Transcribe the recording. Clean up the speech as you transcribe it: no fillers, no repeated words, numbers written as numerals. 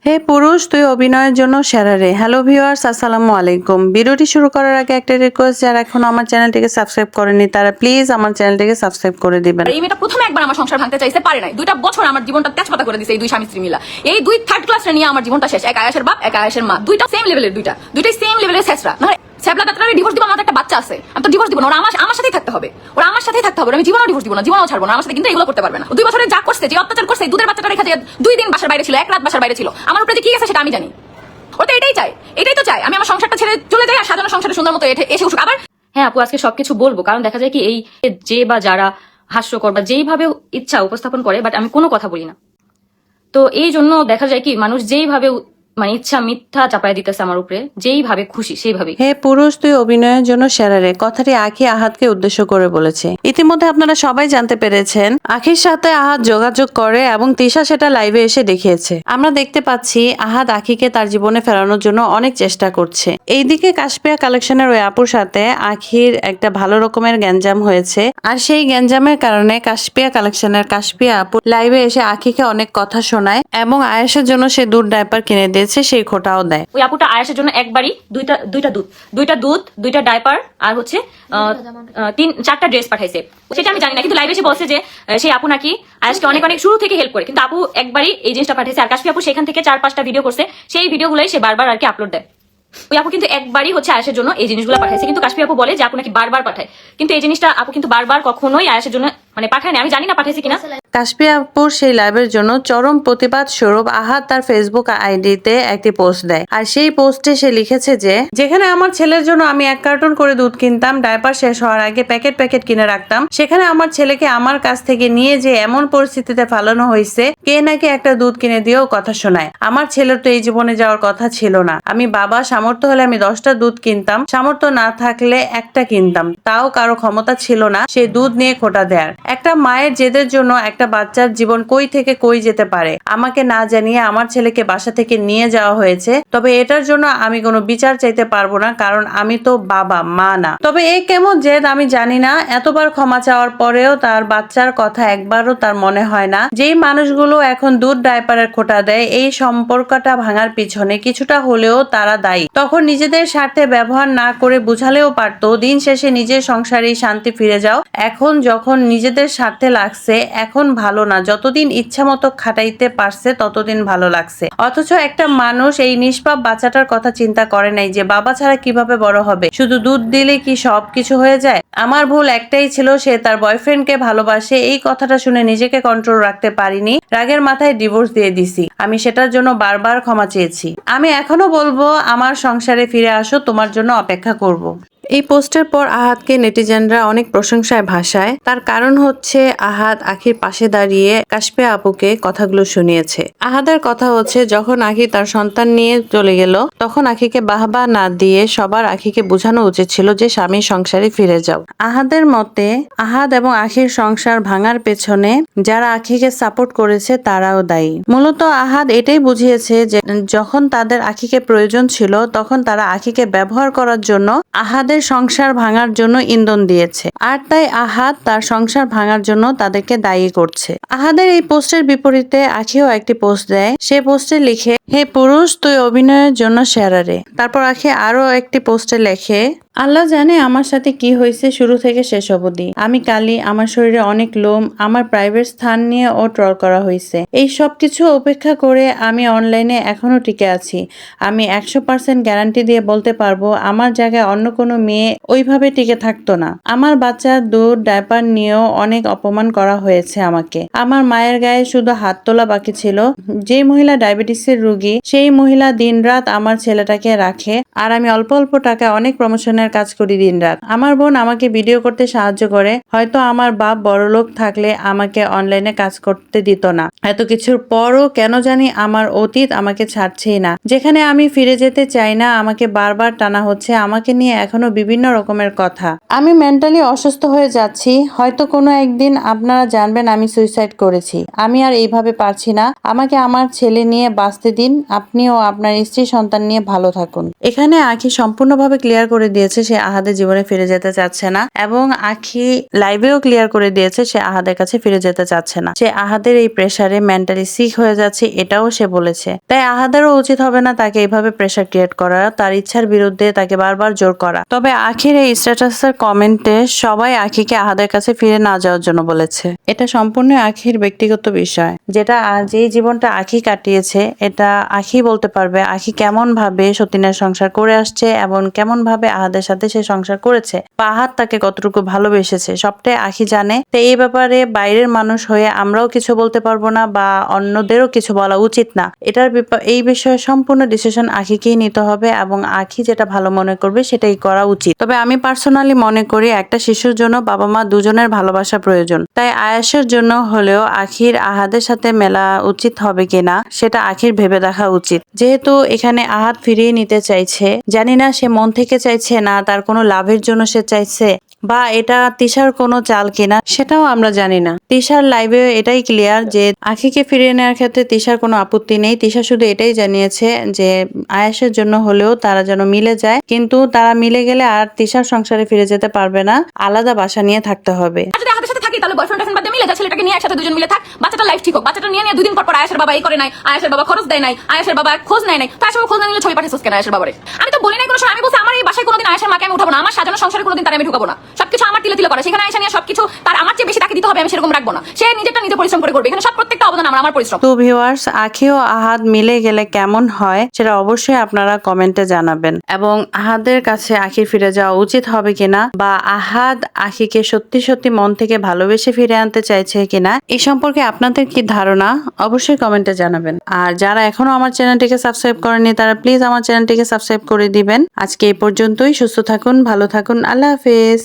হে পুরুষ, তুই অভিনয়ের জন্য সেরা রে। হ্যালো ভিউয়ার্স, আসসালামু আলাইকুম। ভিডিওটি শুরু করার আগে একটা রিকোয়েস্ট, যারা এখনো আমার চ্যানেলটিকে সাবস্ক্রাইব করেনি তারা প্লিজ আমার চ্যানেলটিকে সাবস্ক্রাইব করে দিবেন। এই মেয়েটা প্রথমে একবার আমার সংসার ভাঙতে চাইছে, পারে নাই। 2টা বছর আমার জীবনটা তেজপাতা করে দিছে এই দুই স্বামী স্ত্রী মিলা। এই দুই থার্ড ক্লাসে নিয়ে আমার জীবনটা শেষ। এক আয়েশের বাপ, এক আয়েশের মা, দুইটা সেম লেভেলের, দুইটাই সেম লেভেলের শেষরা। না স্যাবলা তাড়াতাড়ি ডিভোর্স দিব, আমার একটা বাচ্চা আছে, আমি তো ডিভোর্স দিব না। ওরা আমার সাথেই থাকতে হবে, আমি জীবনও ডিভোর্স দিব না, জীবনও ছাড়বো না। আমার সাথে কিন্তু এগুলো করতে পারবে না। 2 বছরে যা করছে, যে অত্যাচার করছে, দুধের বাচ্চাটা রেখে যে 2 দিন বাসার বাইরে ছিল, 1 রাত বাসার বাইরে ছিল, আমার উপরে যে কি গেছে সেটা আমি জানি। ওটা এটাই চাই, এটাই তো চাই আমি আমার সংসারটা ছেড়ে চলে যাই আর সাজানো সংসারে সুন্দর মতো এসে উঠুক আবার। হ্যাঁ আপু, আজকে সবকিছু বলবো, কারণ দেখা যায় কি এই যে বা যারা হাস্যকর বা যেইভাবে ইচ্ছা উপস্থাপন করে, বাট আমি কোনো কথা বলি না। তো এই জন্য দেখা যায় কি মানুষ যেইভাবে মানে ইচ্ছা মিথ্যা চাপায় দিতেছে আমার উপরে, যেইভাবে খুশি সেইভাবে। হে পুরুষ, তুই অভিনয়ের জন্য সেরা রে, কথাটি আখি আহাদকে উদ্দেশ্য করে বলেছে। ইতিমধ্যে আপনারা সবাই জানতে পেরেছেন আখির সাথে আহাদ যোগাযোগ করে এবং তিশা সেটা লাইভে এসে দেখিয়েছে। আমরা দেখতে পাচ্ছি আহাদ আখিকে তার জীবনে ফেরানোর জন্য অনেক চেষ্টা করছে। এইদিকে কাশপিয়া কালেকশনের ওই আপুর সাথে আখির একটা ভালো রকমের গ্যাঞ্জাম হয়েছে, আর সেই গ্যাঞ্জামের কারণে কাশপিয়া কালেকশনের কাশপিয়া আপু লাইভে এসে আখিকে অনেক কথা শোনায় এবং আয়েশের জন্য সে দুধ ডাইপার কিনে দিয়েছে, সেই খোটাও দেয়। ওই আপুটা আয়েশের জন্য একবারই দুইটা দুধ, দুইটা ডাইপার আর হচ্ছে 4টা ড্রেস পাঠাইছে। সেটা আমি জানি না, কিন্তু লাইভে এসে বলছে যে সেই আপু নাকি আয়েশকে অনেক অনেক শুরু থেকে হেল্প করে, কিন্তু আপু একবারই এই জিনিসটা পাঠাইছে। আর কাশফি আপু সেখান থেকে 4-5টা ভিডিও করছে, সেই ভিডিওগুলোই সে বারবার আর কি আপলোড দেয়। ওই আপু কিন্তু একবারই হচ্ছে আয়েশের জন্য এই জিনিসগুলো পাঠাইছে, কিন্তু কাশফি আপু বলে যে আপু নাকি বারবার পাঠায়, কিন্তু এই জিনিসটা আপু কিন্তু বারবার কখনোই আয়েশের জন্য মানে পাঠায় না। আমি জানি না পাঠাইছে কিনা। কাশপিয়া আপুর সেই লাইভের জন্য চরম প্রতিবাদ স্বরূপ আহাদ তার ফেসবুক আইডিতে একটি পোস্ট দেয়, আর সেই পোস্টে সে লিখেছে যে যেখানে আমার ছেলের জন্য আমি 1 কার্টন করে দুধ কিনতাম, ডাইপার শেষ হওয়ার আগে প্যাকেট কিনে রাখতাম, সেখানে আমার ছেলেকে আমার কাছ থেকে নিয়ে যে এমন পরিস্থিতিতে ফালানো হয়েছে, কে নাকি একটা দুধ কিনে দিয়েও কথা শোনায়। আমার ছেলের তো এই জীবনে যাওয়ার কথা ছিল না। আমি বাবা, সামর্থ্য হলে আমি 10টা দুধ কিনতাম, সামর্থ্য না থাকলে একটা কিনতাম, তাও কারো ক্ষমতা ছিল না সেই দুধ নিয়ে খোটা দেয়ার। একটা মায়ের জেদের জন্য একটা বাচ্চার জীবন কই থেকে কই যেতে পারে। আমাকে না জানিয়ে আমার ছেলেকে বাসা থেকে নিয়ে যাওয়া হয়েছে, তবে এটার জন্য আমি কোনো বিচার চাইতে পারবো না, কারণ আমি তো বাবা, মা না। তবে এ কেমন জেদ আমি জানি না। এতবার ক্ষমা চাওয়ার পরেও তার বাচ্চার কথা একবারও তার মনে হয় না। যেই মানুষগুলো এখন দুধ ডাইপারের খোটা দেয়, এই সম্পর্কটা ভাঙার পিছনে কিছুটা হলেও তারা দায়ী। তখন নিজেদের স্বার্থে ব্যবহার না করে বুঝালেও পারতো, দিন শেষে নিজের সংসারেই শান্তি ফিরে যাও। এখন যখন নিজেদের স্বার্থে লাগছে, এখন ভালো না। যতদিন ইচ্ছা মতো খাটাইতে পারছে ততদিন ভালো লাগছে। অথচ একটা মানুষ এই নিষ্পাপ বাচ্চাটার কথা চিন্তা করে নাই যে বাবা ছাড়া কিভাবে বড় হবে। শুধু দুধ দিলে কি সব কিছু হয়ে যায়? আমার ভুল একটাই ছিল, সে তার বয়ফ্রেন্ডকে ভালোবাসে। এই কথাটা শুনে নিজেকে কন্ট্রোল রাখতে পারিনি, রাগের মাথায় ডিভোর্স দিয়ে দিছি। আমি সেটার জন্য বারবার ক্ষমা চেয়েছি। আমি এখনো বলবো আমার সংসারে ফিরে আসো, তোমার জন্য অপেক্ষা করব। এই পোস্টের পর আহাদকে নেটিজেনরা অনেক প্রশংসায় ভাসায়। তার কারণ হচ্ছে আহাদ আখির পাশে দাঁড়িয়ে কাশপিয়া আপুকে কথাগুলো শুনিয়েছে। আহাদের কথা হচ্ছে, যখন আখি তার সন্তান নিয়ে চলে গেল তখন আখিকে বাহবা না দিয়ে সবার আখিকে বোঝানো উচিত ছিল যে স্বামীর সংসারে ফিরে যাও। আহাদের মতে আহাদ এবং আখির সংসার ভাঙার পেছনে যারা আখিকে সাপোর্ট করেছে তারাও দায়ী। মূলত আহাদ এটাই বুঝিয়েছে যে যখন তাদের আখিকে প্রয়োজন ছিল তখন তারা আখিকে ব্যবহার করার জন্য আহাদের সংসার ভাঙার জন্য ইন্ধন দিয়েছে, আর তাই আহাদ তার সংসার ভাঙার জন্য তাদেরকে দায়ী করছে। আহাদের এই পোস্টের বিপরীতে আখিও একটি পোস্ট দেয়। সে পোস্টে লিখে, হে পুরুষ, তুই অভিনয়ের জন্য সেরা রে। তারপর আখি আরো একটি পোস্টে লেখে, আল্লাহ জানে আমার সাথে কি হয়েছে শুরু থেকে শেষ অবধি। আমি কালি, আমার শরীরে অনেক লোম, আমার প্রাইভেট স্থান নিয়ে ও ট্রল করা হয়েছে। এই সব কিছু উপেক্ষা করে আমি অনলাইনে এখনো টিকে আছি। আমি 100% গ্যারান্টি দিয়ে বলতে পারবো আমার জায়গায় অন্য কোনো মেয়ে ওইভাবে টিকে থাকতো না। আমার বাচ্চার দুধ ডাইপার নিয়েও অনেক অপমান করা হয়েছে আমাকে। আমার মায়ের গায়ে শুধু হাত তোলা বাকি ছিল। যে মহিলা ডায়াবেটিসের রোগী, সেই মহিলা দিনরাত আমার ছেলেটাকে রাখে, আর আমি অল্প অল্প টাকায় অনেক প্রমোশনের কাজ করি দিনরাত। আমার বোন আমাকে ভিডিও করতে সাহায্য করে। হয়তো আমার বাপ বড়লোক থাকলে আমাকে অনলাইনে কাজ করতে দিত না। এত কিছুর পরও কেন জানি আমার অতীত আমাকে ছাড়ছেই না। যেখানে আমি ফিরে যেতে চাই না, আমাকে বারবার টানা হচ্ছে। আমাকে নিয়ে এখনো বিভিন্ন রকমের কথা। আমি মেন্টালি অসুস্থ হয়ে যাচ্ছি। হয়তো কোনো একদিন আপনারা জানবেন আমি সুইসাইড করেছি। আমি আর এইভাবে পারছি না। আমাকে আমার ছেলে নিয়ে বাঁচতে দিন। আপনিও আপনার স্ত্রী সন্তান নিয়ে ভালো থাকুন। এখানে আখি সম্পূর্ণভাবে ক্লিয়ার করে দিয়েছে বলেছে সে আহাদের জীবনে ফিরে যেতে চাচ্ছে না, এবং আখি লাইভেও ক্লিয়ার করে দিয়েছে সে আহাদের কাছে ফিরে যেতে চাচ্ছে না। সে আহাদের এই প্রেসারে মেন্টালি সিক হয়ে যাচ্ছে এটাও সে বলেছে। তাই আহাদেরও উচিত হবে না তাকে এইভাবে প্রেসার ক্রিয়েট করা, তার ইচ্ছার বিরুদ্ধে তাকে বারবার জোর করা। তবে আখির এই স্ট্যাটাসের কমেন্টে সবাই আখিকে আহাদের কাছে ফিরে না যাওয়ার জন্য বলেছে। এটা সম্পূর্ণ আখির ব্যক্তিগত বিষয়, যেটা যে জীবনটা আখি কাটিয়েছে এটা আখি বলতে পারবে আখি কেমন ভাবে সতীনের সংসার করে আসছে এবং কেমন ভাবে আহাদের সাথে সে সংসার করেছে বা আহাদ তাকে কতটুকু ভালোবেসেছে সবটাই আখি জানে। তো এই ব্যাপারে বাইরের মানুষ হয়ে আমরাও কিছু বলতে পারবো না বা অন্যদেরও কিছু বলা উচিত না। এই বিষয়ে সম্পূর্ণ ডিসিশন আখিকেই নিতে হবে এবং আখি যেটা ভালো মনে করবে সেটাই করা উচিত। তবে আমি পার্সোনালি মনে করি একটা শিশুর জন্য বাবা মা দুজনের ভালোবাসা প্রয়োজন। তাই আয়াসের জন্য হলেও আখির আহাদের সাথে মেলা উচিত হবে কিনা সেটা আখির ভেবে দেখা উচিত। যেহেতু এখানে আহাদ ফিরিয়ে নিতে চাইছে, জানি না সে মন থেকে চাইছে না তার কোনো লাভের জন্য সে চাইছে বা এটা তিশার কোনো চাল কিনা সেটাও আমরা জানি না। তিশার লাইভে এটাই ক্লিয়ার যে আখিকে ফিরিয়ে নেওয়ার ক্ষেত্রে তিশার কোনো আপত্তি নেই। তিশা শুধু এটাই জানিয়েছে যে আয়াসের জন্য হলেও তারা যেন মিলে যায়, কিন্তু তারা মিলে গেলে আর তিশার সংসারে ফিরে যেতে পারবে না, আলাদা বাসা নিয়ে থাকতে হবে। আর যদি আমাদের সাথে থাকি তাহলে বয়ফ্রেন্ড টাইফ্রেন্ড বাদে মিলে যা, ছেলেটাকে নিয়ে একসাথে দুজন মিলে থাক, বাচ্চাটা লাইফ ঠিক হোক। বাচ্চাটা নিয়ে দুদিন পর আয়াসের বাবা এই করে নাই, আয়াসের বাবা খরচ দেয় নাই, আয়াসের বাবা খোঁজ নেয় নাই। তো আয়াসের বাবা খোঁজ না নিলে ছবি পাঠিয়েছিস কেন আয়াসের বাবারে? আমি তো বলি নাই কোনো সময়, আমি বলছি আমার এই বাসায় কোনোদিন আয়াসের মাকে আমি উঠাবো না, আমার সাজানো সংসারে কোনোদিন তার আমি ঢুকাবো না। সবকিছু আমার তিলে তিলে করা, সেখানে আয়সা নিয়ে সবকিছু তার আমার চেয়ে বেশি তাকে দিতে হবে আমি সেরকম রাখবো না। সে নিজেরটা নিজে পরিশ্রম করে করবে, এখানে সব প্রত্যেকটা অবদান আমার পরিশ্রম। তো ভিউয়ার্স, আখি ও আহাদ মিলে গেলে কেমন হয় সেটা অবশ্যই আপনারা কমেন্টে জানাবেন, এবং আহাদের কাছে আখির ফিরে যাওয়া উচিত হবে কিনা বা আহাদ আখিকে সত্যি সত্যি মন থেকে ভালোবেসে ফিরে আনতে চাইছে কিনা এই সম্পর্কে আপনাদের কি ধারণা অবশ্যই কমেন্টে জানাবেন। আর যারা এখনো আমার চ্যানেলটিকে সাবস্ক্রাইব করেনি তারা প্লিজ আমার চ্যানেলটিকে সাবস্ক্রাইব করে দিবেন। আজকে এই পর্যন্তই। সুস্থ থাকুন, ভালো থাকুন, আল্লাহ হাফেজ।